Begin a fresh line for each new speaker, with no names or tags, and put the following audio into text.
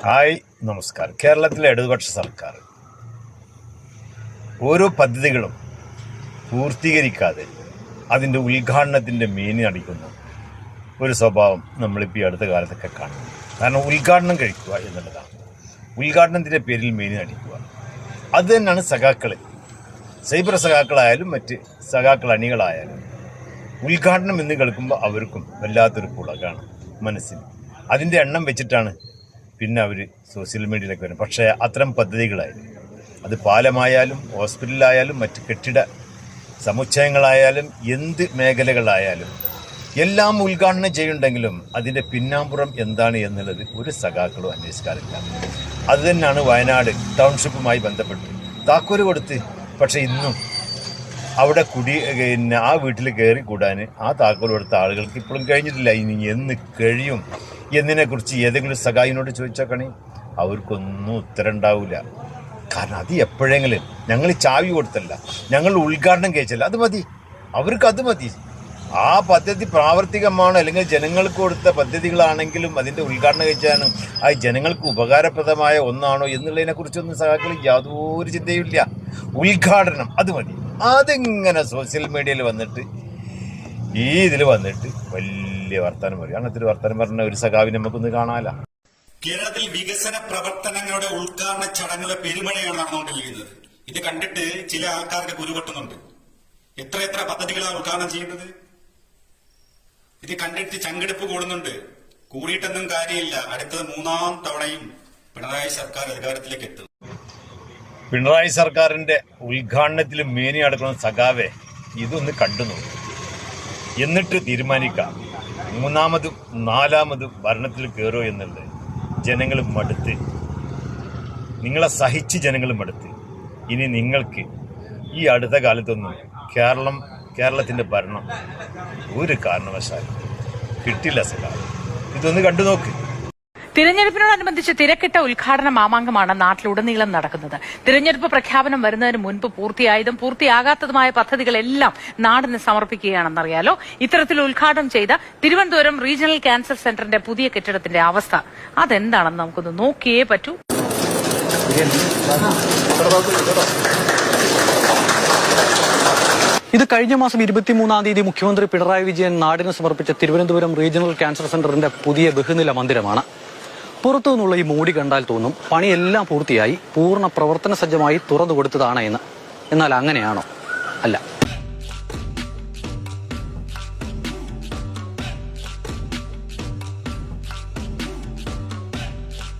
Hi, നമസ്കാരം. കേരളത്തിലെ ഇടതുപക്ഷ സർക്കാർ ഓരോ പദ്ധതികളും പൂർത്തീകരിക്കാതെ അതിൻ്റെ ഉദ്ഘാടനത്തിൻ്റെ മേനി അടിക്കുന്ന ഒരു സ്വഭാവം നമ്മളിപ്പോൾ ഈ അടുത്ത കാലത്തൊക്കെ കാണുന്നു. കാരണം ഉദ്ഘാടനം കഴിക്കുക എന്നുള്ളതാണ്. ഉദ്ഘാടനത്തിൻ്റെ പേരിൽ മേനി അടിക്കുക, അത് തന്നെയാണ് സഖാക്കൾ, സൈബർ സഖാക്കളായാലും മറ്റ് സഖാക്കൾ അണികളായാലും ഉദ്ഘാടനം എന്ന് കേൾക്കുമ്പോൾ അവർക്കും വല്ലാത്തൊരു പുളകാണ് മനസ്സിന്. അതിൻ്റെ എണ്ണം വെച്ചിട്ടാണ് പിന്നെ അവർ സോഷ്യൽ മീഡിയയിലേക്ക് വരും. പക്ഷേ അത്തരം പദ്ധതികളായാലും, അത് പാലമായാലും ഹോസ്പിറ്റലായാലും മറ്റ് കെട്ടിട സമുച്ചയങ്ങളായാലും എന്ത് മേഖലകളായാലും എല്ലാം ഉദ്ഘാടനം ചെയ്യുന്നുണ്ടെങ്കിലും അതിൻ്റെ പിന്നാമ്പുറം എന്താണ് എന്നുള്ളത് ഒരു സഖാക്കളും അന്വേഷിക്കാറില്ല. അതുതന്നെയാണ് വയനാട് ടൗൺഷിപ്പുമായി ബന്ധപ്പെട്ട് താക്കോല് കൊടുത്ത്, പക്ഷേ ഇന്നും അവിടെ ആ വീട്ടിൽ കയറി കൂടാൻ ആ താക്കോൽ കൊടുത്ത ആളുകൾക്ക് ഇപ്പോഴും കഴിഞ്ഞിട്ടില്ല. ഇനി എന്ന് കഴിയും എന്നതിനെക്കുറിച്ച് ഏതെങ്കിലും സഖായിനോട് ചോദിച്ചാൽ അവർക്കൊന്നും ഉത്തരം ഉണ്ടാവില്ല. കാരണം അത് എപ്പോഴെങ്കിലും ഞങ്ങൾ ചാവി കൊടുത്തല്ല, ഞങ്ങൾ ഉദ്ഘാടനം കഴിച്ചല്ല, അത് മതി, അവർക്ക് അത് മതി. ആ പദ്ധതി പ്രാവർത്തികമാണോ അല്ലെങ്കിൽ ജനങ്ങൾക്ക് കൊടുത്ത പദ്ധതികളാണെങ്കിലും അതിൻ്റെ ഉദ്ഘാടനം കഴിച്ചാലും ആ ജനങ്ങൾക്ക് ഉപകാരപ്രദമായ ഒന്നാണോ എന്നുള്ളതിനെക്കുറിച്ചൊന്നും സഖാക്കൾ യാതൊരു ചിന്തയുമില്ല. ഉദ്ഘാടനം അത് മതി. അതിങ്ങനെ സോഷ്യൽ മീഡിയയിൽ വന്നിട്ട് ഇതിൽ വന്നിട്ട് വലിയ വർത്തമാനം പറയും. അങ്ങനത്തെ ഒരു വർത്തമാനം പറഞ്ഞ ഒരു സഖാവിനെ നമുക്കൊന്ന് കാണാമല്ല.
കേരളത്തിൽ വികസന പ്രവർത്തനങ്ങളുടെ ഉദ്ഘാടന ചടങ്ങുകളുടെ പെരുമഴയാണ് നടന്നുകൊണ്ടിരിക്കുന്നത്. ഇത് കണ്ടിട്ട് ചില ആൾക്കാർക്ക് കുരുപൊട്ടുന്നുണ്ട്. എത്ര പദ്ധതികളാണ് ഉദ്ഘാടനം ചെയ്യുന്നത്. ഇത് കണ്ടിട്ട് ചങ്കെടുപ്പ് കൂടുന്നുണ്ട്. കൂടിയിട്ടൊന്നും കാര്യമില്ല. അടുത്തത് 3-ാം തവണയും പിണറായി സർക്കാർ അധികാരത്തിലേക്ക് എത്തും.
പിണറായി സർക്കാരിന്റെ ഉദ്ഘാടനത്തിൽ മേനി അടക്കുന്ന സഖാവെ ഇതൊന്ന് കണ്ടു നോക്കും, എന്നിട്ട് തീരുമാനിക്കാം 3-ാമതും 4-ാമതും ഭരണത്തിൽ കയറോ എന്നുള്ളത്. ജനങ്ങൾ മടുത്ത്, നിങ്ങളെ സഹിച്ച് ജനങ്ങൾ മടുത്ത്. ഇനി നിങ്ങൾക്ക് ഈ അടുത്ത കാലത്തൊന്നും കേരളത്തിൻ്റെ ഭരണം ഒരു കാരണവശാലും കിട്ടില്ല സഖാവ്. ഇതൊന്ന് കണ്ടു നോക്ക്.
തിരഞ്ഞെടുപ്പിനോടനുബന്ധിച്ച് തിരക്കിട്ട ഉദ്ഘാടന മാമാങ്കമാണ് നാട്ടിലുടനീളം നടക്കുന്നത്. തിരഞ്ഞെടുപ്പ് പ്രഖ്യാപനം വരുന്നതിന് മുൻപ് പൂർത്തിയായതും പൂർത്തിയാകാത്തതുമായ പദ്ധതികളെല്ലാം നാടിന് സമർപ്പിക്കുകയാണെന്നറിയാലോ. ഇത്തരത്തിൽ ഉദ്ഘാടനം ചെയ്ത തിരുവനന്തപുരം റീജിയണൽ ക്യാൻസർ സെന്ററിന്റെ പുതിയ കെട്ടിടത്തിന്റെ അവസ്ഥ അതെന്താണെന്ന് നമുക്കൊന്ന് നോക്കിയേ പറ്റൂ.
ഇത് കഴിഞ്ഞ മാസം 23-ാം തീയതി മുഖ്യമന്ത്രി പിണറായി വിജയൻ നാടിന് സമർപ്പിച്ച തിരുവനന്തപുരം റീജിയണൽ ക്യാൻസർ സെന്ററിന്റെ പുതിയ ബഹുനില മന്ദിരമാണ്. പുറത്തു നിന്നുള്ള ഈ മോടി കണ്ടാൽ തോന്നും പണിയെല്ലാം പൂർത്തിയായി പൂർണ്ണ പ്രവർത്തന സജ്ജമായി തുറന്നു കൊടുത്തതാണ് എന്ന്. എന്നാൽ അങ്ങനെയാണോ? അല്ല.